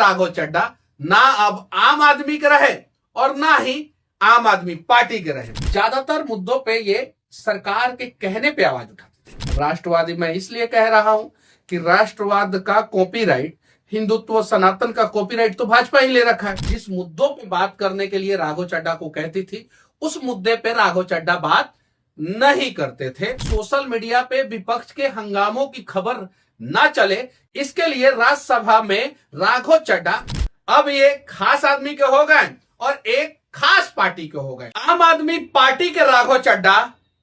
राघव चड्डा ना अब आम आदमी के रहे और ना ही आम आदमी पार्टी के रहे। ज्यादातर मुद्दों पे ये सरकार के कहने पे आवाज उठाते थे। राष्ट्रवादी मैं इसलिए कह रहा हूं कि राष्ट्रवाद का कॉपीराइट, हिंदुत्व सनातन का कॉपीराइट तो भाजपा ही ले रखा है। जिस मुद्दों पे बात करने के लिए राघव चड्डा को कहती थी, उस मुद्दे पे राघव चड्डा बात नहीं करते थे। सोशल मीडिया पे विपक्ष के हंगामों की खबर ना चले, इसके लिए राज्यसभा में राघव चड्डा अब ये खास आदमी के हो गए और एक खास पार्टी के हो गए। आम आदमी पार्टी के राघव चड्डा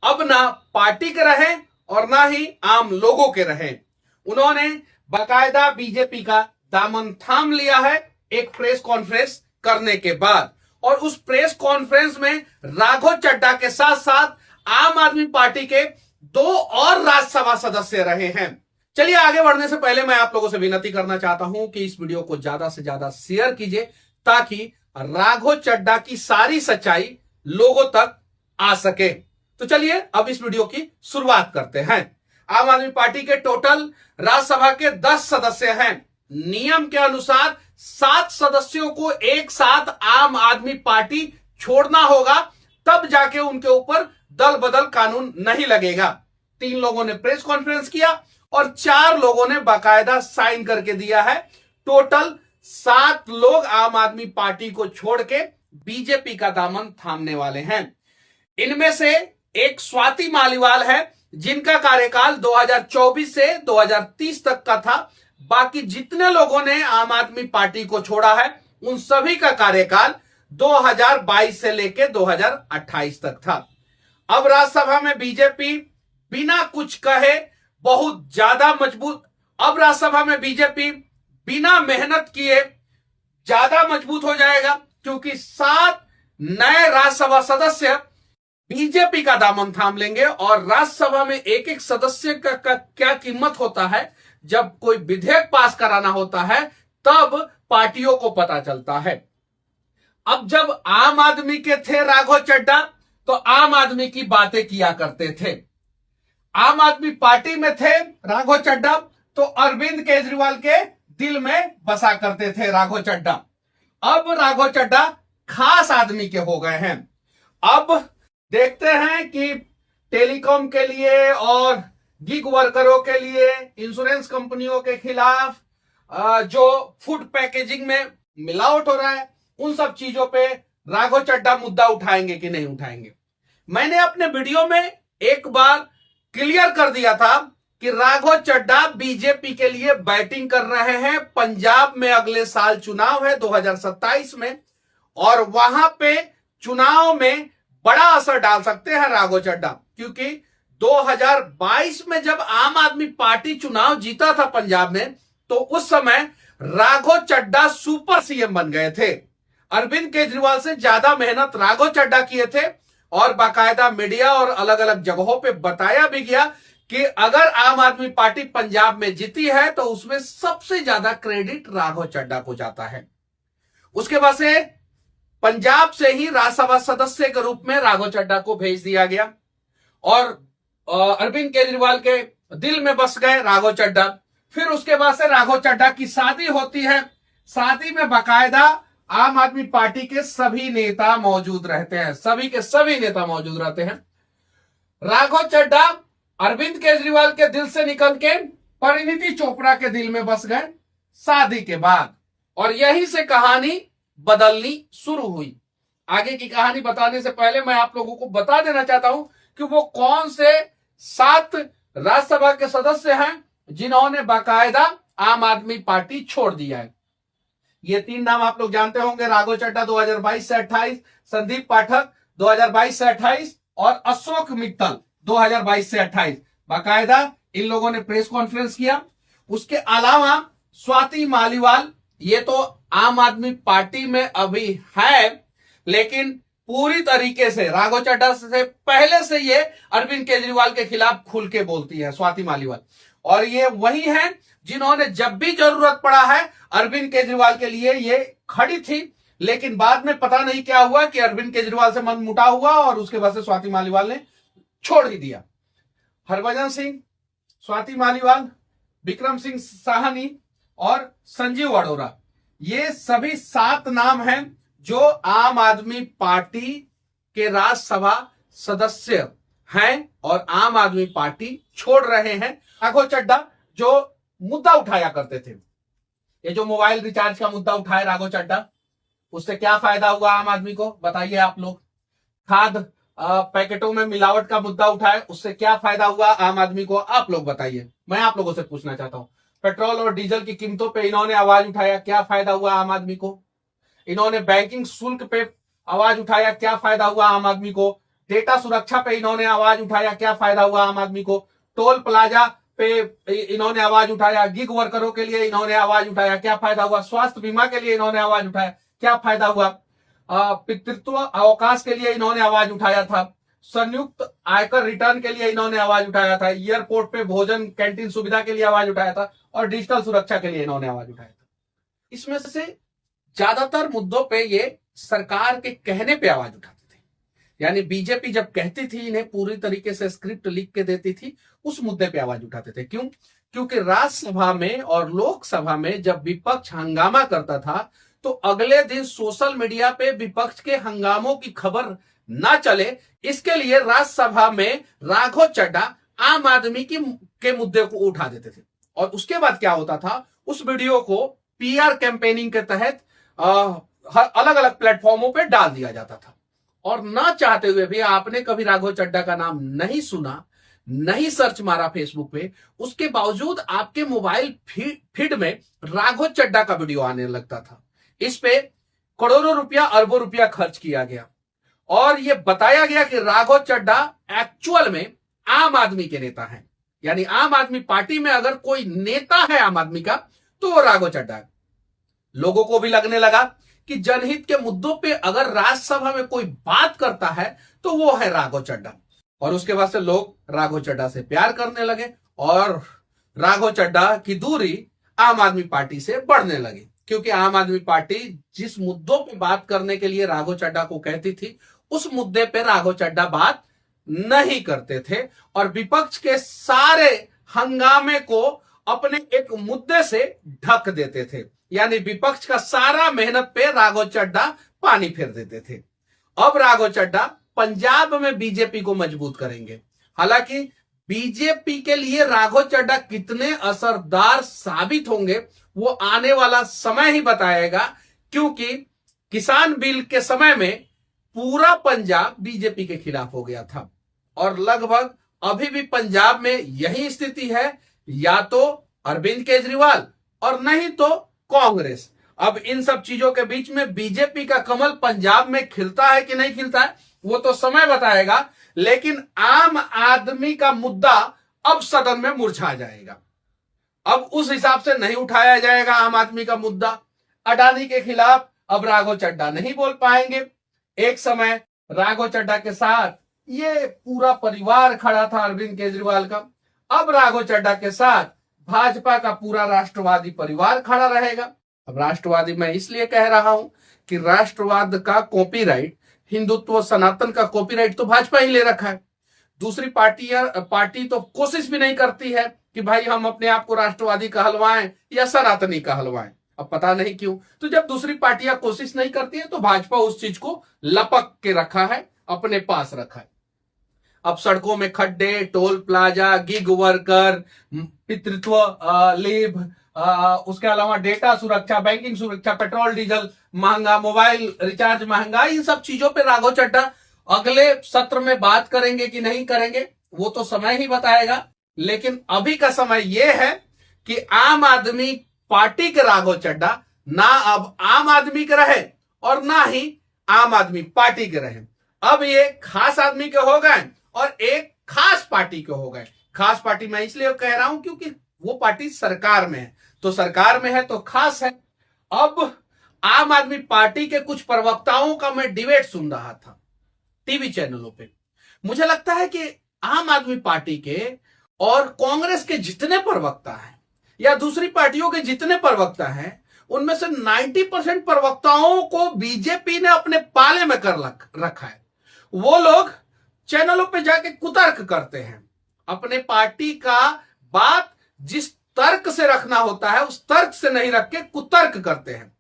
अब ना पार्टी के रहे और ना ही आम लोगों के रहे। उन्होंने बाकायदा बीजेपी का दामन थाम लिया है एक प्रेस कॉन्फ्रेंस करने के बाद, और उस प्रेस कॉन्फ्रेंस में राघव चड्डा के साथ साथ आम आदमी पार्टी के 2 और राज्यसभा सदस्य रहे हैं। चलिए आगे बढ़ने से पहले मैं आप लोगों से विनती करना चाहता हूं कि इस वीडियो को ज्यादा से ज्यादा शेयर कीजिए ताकि राघव चड्डा की सारी सच्चाई लोगों तक आ सके। तो चलिए अब इस वीडियो की शुरुआत करते हैं। आम आदमी पार्टी के टोटल राज्यसभा के 10 सदस्य हैं। नियम के अनुसार 7 सदस्यों को एक साथ आम आदमी पार्टी छोड़ना होगा, तब जाके उनके ऊपर दल बदल कानून नहीं लगेगा। 3 लोगों ने प्रेस कॉन्फ्रेंस किया और 4 लोगों ने बाकायदा साइन करके दिया है। टोटल 7 लोग आम आदमी पार्टी को छोड़ के बीजेपी का दामन थामने वाले हैं। इनमें से एक स्वाति मालीवाल है जिनका कार्यकाल 2024 से 2030 तक का था। बाकी जितने लोगों ने आम आदमी पार्टी को छोड़ा है उन सभी का कार्यकाल 2022 से लेकर 2028 तक था। अब राज्यसभा में बीजेपी बिना कुछ कहे बहुत ज्यादा मजबूत, अब राज्यसभा में बीजेपी बिना मेहनत किए ज्यादा मजबूत हो जाएगा, क्योंकि 7 नए राज्यसभा सदस्य बीजेपी का दामन थाम लेंगे। और राज्यसभा में एक एक सदस्य का क्या कीमत होता है, जब कोई विधेयक पास कराना होता है तब पार्टियों को पता चलता है। अब जब आम आदमी के थे राघव चड्डा तो आम आदमी की बातें किया करते थे। आम आदमी पार्टी में थे राघव चड्डा तो अरविंद केजरीवाल के दिल में बसा करते थे राघव चड्डा। अब राघव चड्डा खास आदमी के हो गए हैं। अब देखते हैं कि टेलीकॉम के लिए और गिग वर्करों के लिए, इंश्योरेंस कंपनियों के खिलाफ जो फूड पैकेजिंग में मिलावट हो रहा है, उन सब चीजों पे राघव चड्डा मुद्दा उठाएंगे कि नहीं उठाएंगे। मैंने अपने वीडियो में एक बार क्लियर कर दिया था कि राघव चड्डा बीजेपी के लिए बैटिंग कर रहे हैं। पंजाब में अगले साल चुनाव है 2027 में, और वहां पे चुनाव में बड़ा असर डाल सकते हैं राघव चड्डा, क्योंकि 2022 में जब आम आदमी पार्टी चुनाव जीता था पंजाब में, तो उस समय राघव चड्डा सुपर सीएम बन गए थे। अरविंद केजरीवाल से ज्यादा मेहनत राघव चड्डा किए थे, और बाकायदा मीडिया और अलग अलग जगहों पे बताया भी गया कि अगर आम आदमी पार्टी पंजाब में जीती है तो उसमें सबसे ज्यादा क्रेडिट राघव चड्डा को जाता है। उसके बाद से पंजाब से ही राज्यसभा सदस्य के रूप में राघव चड्डा को भेज दिया गया, और अरविंद केजरीवाल के दिल में बस गए राघव चड्डा। फिर उसके बाद से राघव चड्डा की शादी होती है। शादी में बाकायदा आम आदमी पार्टी के सभी नेता मौजूद रहते हैं, सभी के सभी नेता मौजूद रहते हैं। राघव चड्डा अरविंद केजरीवाल के दिल से निकल के परिणीति चोपड़ा के दिल में बस गए शादी के बाद, और यहीं से कहानी बदलनी शुरू हुई। आगे की कहानी बताने से पहले मैं आप लोगों को बता देना चाहता हूं कि वो कौन से 7 राज्यसभा के सदस्य हैं जिन्होंने बाकायदा आम आदमी पार्टी छोड़ दिया है। ये 3 नाम आप लोग जानते होंगे, राघव चड्डा 2022 से 28, संदीप पाठक 2022 से 28 और अशोक मित्तल 2022 से 28। बाकायदा इन लोगों ने प्रेस कॉन्फ्रेंस किया। उसके अलावा स्वाति मालीवाल, ये तो आम आदमी पार्टी में अभी है, लेकिन पूरी तरीके से राघव चड्डा से पहले से ये अरविंद केजरीवाल के खिलाफ खुल के बोलती है स्वाति मालीवाल। और ये वही है जिन्होंने जब भी जरूरत पड़ा है अरविंद केजरीवाल के लिए ये खड़ी थी, लेकिन बाद में पता नहीं क्या हुआ कि अरविंद केजरीवाल से मनमुटाव हुआ और उसके बाद से स्वाति मालीवाल ने छोड़ ही दिया। हरभजन सिंह, स्वाति मालीवाल, विक्रम सिंह साहनी और संजीव अरोड़ा, ये सभी 7 नाम हैं जो आम आदमी पार्टी के राज्यसभा सदस्य हैं और आम आदमी पार्टी छोड़ रहे हैं। राघव चड्ढा जो मुद्दा उठाया करते थे, ये जो मोबाइल रिचार्ज का मुद्दा उठाए राघव चड्ढा, उससे क्या फायदा हुआ आम आदमी को, बताइए आप लोग। खाद पैकेटों में मिलावट का मुद्दा उठाए, उससे क्या फायदा हुआ आम आदमी को, आप लोग बताइए। मैं आप लोगों से पूछना चाहता हूं, पेट्रोल और डीजल की कीमतों पे इन्होंने आवाज उठाया, क्या फायदा हुआ आम आदमी को। इन्होंने बैंकिंग शुल्क पे आवाज उठाया, क्या फायदा हुआ आम आदमी को। डेटा सुरक्षा पे इन्होंने आवाज उठाया, क्या फायदा हुआ आम आदमी को। टोल प्लाजा पे इन्होंने आवाज उठाया, गिग वर्करों के लिए इन्होंने आवाज उठाया, क्या फायदा हुआ। स्वास्थ्य बीमा के लिए इन्होंने आवाज उठाया, क्या फायदा हुआ। पितृत्व अवकाश के लिए इन्होंने आवाज उठाया था। संयुक्त आयकर रिटर्न के लिए इन्होंने आवाज उठाया था। एयरपोर्ट पे भोजन कैंटीन सुविधा के लिए आवाज उठाया था और डिजिटल सुरक्षा के लिए इन्होंने आवाज उठाया था। इसमें से ज्यादातर मुद्दों पे ये सरकार के कहने पे आवाज उठाते थे, यानी बीजेपी जब कहती थी, इन्हें पूरी तरीके से स्क्रिप्ट लिख के देती थी, उस मुद्दे पे आवाज उठाते थे। क्यों? क्योंकि राज्यसभा में और लोकसभा में जब विपक्ष हंगामा करता था तो अगले दिन सोशल मीडिया पे विपक्ष के हंगामों की खबर ना चले, इसके लिए राज्यसभा में राघव चड्ढा आम आदमी के मुद्दे को उठा देते थे। और उसके बाद क्या होता था, उस वीडियो को पीआर कैंपेनिंग के तहत अलग अलग प्लेटफॉर्मों पे डाल दिया जाता था। और ना चाहते हुए भी, आपने कभी राघव चड्ढा का नाम नहीं सुना, नहीं सर्च मारा फेसबुक पे, उसके बावजूद आपके मोबाइल फीड में राघव चड्ढा का वीडियो आने लगता था। इस पे करोड़ों रुपया, अरबों रुपया खर्च किया गया और यह बताया गया कि राघव चड्ढा एक्चुअल में आम आदमी के नेता हैं। यानी आम आदमी पार्टी में अगर कोई नेता है आम आदमी का तो वो राघव चड्ढा है। लोगों को भी लगने लगा कि जनहित के मुद्दों पे अगर राज्यसभा में कोई बात करता है तो वो है राघव चड्ढा। और उसके बाद से लोग राघव चड्ढा से प्यार करने लगे और राघव चड्ढा की दूरी आम आदमी पार्टी से बढ़ने लगी। क्योंकि आम आदमी पार्टी जिस मुद्दों पे बात करने के लिए राघव चड्ढा को कहती थी, उस मुद्दे पे राघव चड्ढा बात नहीं करते थे और विपक्ष के सारे हंगामे को अपने एक मुद्दे से ढक देते थे। यानी विपक्ष का सारा मेहनत पे राघव चड्ढा पानी फेर देते थे। अब राघव चड्ढा पंजाब में बीजेपी को मजबूत करेंगे। हालांकि बीजेपी के लिए राघव चड्ढा कितने असरदार साबित होंगे वो आने वाला समय ही बताएगा, क्योंकि किसान बिल के समय में पूरा पंजाब बीजेपी के खिलाफ हो गया था और लगभग अभी भी पंजाब में यही स्थिति है, या तो अरविंद केजरीवाल और नहीं तो कांग्रेस। अब इन सब चीजों के बीच में बीजेपी का कमल पंजाब में खिलता है कि नहीं खिलता है वो तो समय बताएगा, लेकिन आम आदमी का मुद्दा अब सदन में मुरझा जाएगा। अब उस हिसाब से नहीं उठाया जाएगा आम आदमी का मुद्दा। अडानी के खिलाफ अब राघव चड्ढा नहीं बोल पाएंगे। एक समय राघव चड्ढा के साथ ये पूरा परिवार खड़ा था अरविंद केजरीवाल का, अब राघव चड्ढा के साथ भाजपा का पूरा राष्ट्रवादी परिवार खड़ा रहेगा। अब राष्ट्रवादी मैं इसलिए कह रहा हूं कि राष्ट्रवाद का कॉपीराइट, हिंदुत्व सनातन का कॉपीराइट तो भाजपा ही ले रखा है। दूसरी पार्टी तो कोशिश भी नहीं करती है कि भाई हम अपने आप को राष्ट्रवादी कहलवाएं या सनातनी कहलवाएं। अब पता नहीं क्यों, तो जब दूसरी पार्टियां कोशिश नहीं करती है तो भाजपा उस चीज को लपक के रखा है, अपने पास रखा है। अब सड़कों में खड्डे, टोल प्लाजा, गिग वर्कर, पितृत्व लीव, उसके अलावा डेटा सुरक्षा, बैंकिंग सुरक्षा, पेट्रोल डीजल महंगा, मोबाइल रिचार्ज महंगा, इन सब चीजों पे राघव चड्ढा अगले सत्र में बात करेंगे कि नहीं करेंगे वो तो समय ही बताएगा। लेकिन अभी का समय यह है कि आम आदमी पार्टी के राघव चड्ढा ना अब आम आदमी के रहे और ना ही आम आदमी पार्टी के रहे। अब ये खास आदमी के हो गए और एक खास पार्टी के हो गए। खास पार्टी मैं इसलिए कह रहा हूं क्योंकि वो पार्टी सरकार में है, तो सरकार में है तो खास है। अब आम आदमी पार्टी के कुछ प्रवक्ताओं का मैं डिबेट सुन रहा था टीवी चैनलों पे। मुझे लगता है कि आम आदमी पार्टी के और कांग्रेस के जितने प्रवक्ता हैं या दूसरी पार्टियों के जितने प्रवक्ता हैं, उनमें से 90% प्रवक्ताओं को बीजेपी ने अपने पाले में कर रखा है। वो लोग चैनलों पे जाके कुतर्क करते हैं, अपने पार्टी का बात जिस तर्क से रखना होता है उस तर्क से नहीं रख के कुतर्क करते हैं।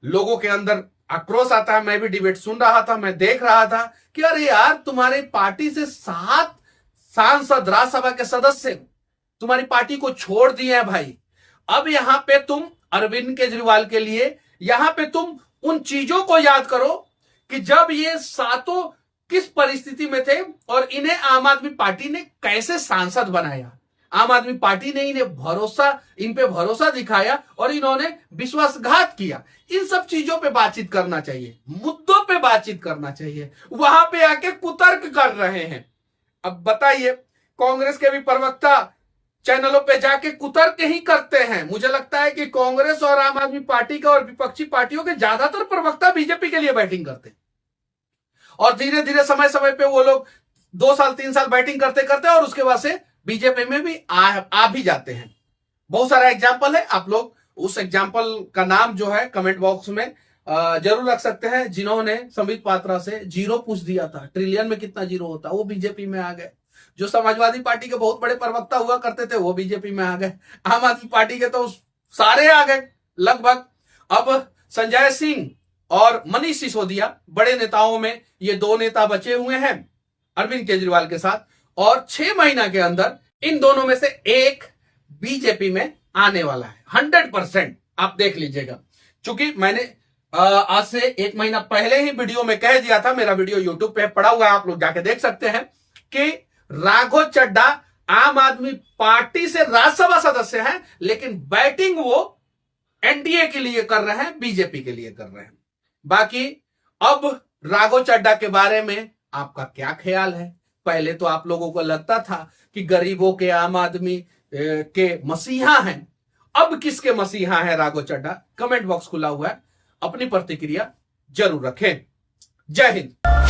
लोगों के अंदर आक्रोश आता है। मैं भी डिबेट सुन रहा था, मैं देख रहा था कि अरे यार, तुम्हारी पार्टी से 7 सांसद राज्यसभा के सदस्य तुम्हारी पार्टी को छोड़ दिए हैं भाई। अब यहां पे तुम अरविंद केजरीवाल के लिए, यहां पे तुम उन चीजों को याद करो कि जब ये सातों किस परिस्थिति में थे और इन्हें आम आदमी पार्टी ने कैसे सांसद बनाया। आम आदमी पार्टी ने इन पे भरोसा दिखाया और इन्होंने विश्वासघात किया। इन सब चीजों पे बातचीत करना चाहिए, मुद्दों पे बातचीत करना चाहिए। वहां पे आके कुतर्क कर रहे हैं। अब बताइए, कांग्रेस के भी प्रवक्ता चैनलों पे जाके कुतर्क ही करते हैं। मुझे लगता है कि कांग्रेस और आम आदमी पार्टी का और विपक्षी पार्टियों के ज्यादातर प्रवक्ता बीजेपी के लिए बैटिंग करते हैं और धीरे धीरे समय समय पे वो लोग 2 साल 3 साल बैटिंग करते करते और उसके बाद से बीजेपी में भी आ भी जाते हैं। बहुत सारा एग्जाम्पल है, आप लोग उस एग्जाम्पल का नाम जो है कमेंट बॉक्स में जरूर रख सकते हैं। जिन्होंने संबित पात्रा से जीरो पूछ दिया था, ट्रिलियन में कितना जीरो होता, वो बीजेपी में आ गए। जो समाजवादी पार्टी के बहुत बड़े प्रवक्ता हुआ करते थे वो बीजेपी में आ गए। आम आदमी पार्टी के तो सारे आ गए लगभग। अब संजय सिंह और मनीष सिसोदिया बड़े नेताओं में ये 2 नेता बचे हुए हैं अरविंद केजरीवाल के साथ, और 6 महीना के अंदर इन दोनों में से एक बीजेपी में आने वाला है 100%। आप देख लीजिएगा, क्योंकि मैंने आज से 1 महीना पहले ही वीडियो में कह दिया था, मेरा वीडियो यूट्यूब पे पड़ा हुआ है, आप लोग जाके देख सकते हैं कि राघव चड्ढा आम आदमी पार्टी से राज्यसभा सदस्य हैं, लेकिन बैटिंग वो एनडीए के लिए कर रहे हैं, बीजेपी के लिए कर रहे हैं। बाकी अब राघव चड्ढा के बारे में आपका क्या ख्याल है? पहले तो आप लोगों को लगता था कि गरीबों के, आम आदमी के मसीहा हैं। अब किसके मसीहा है राघव चड्ढा? कमेंट बॉक्स खुला हुआ है, अपनी प्रतिक्रिया जरूर रखें। जय हिंद।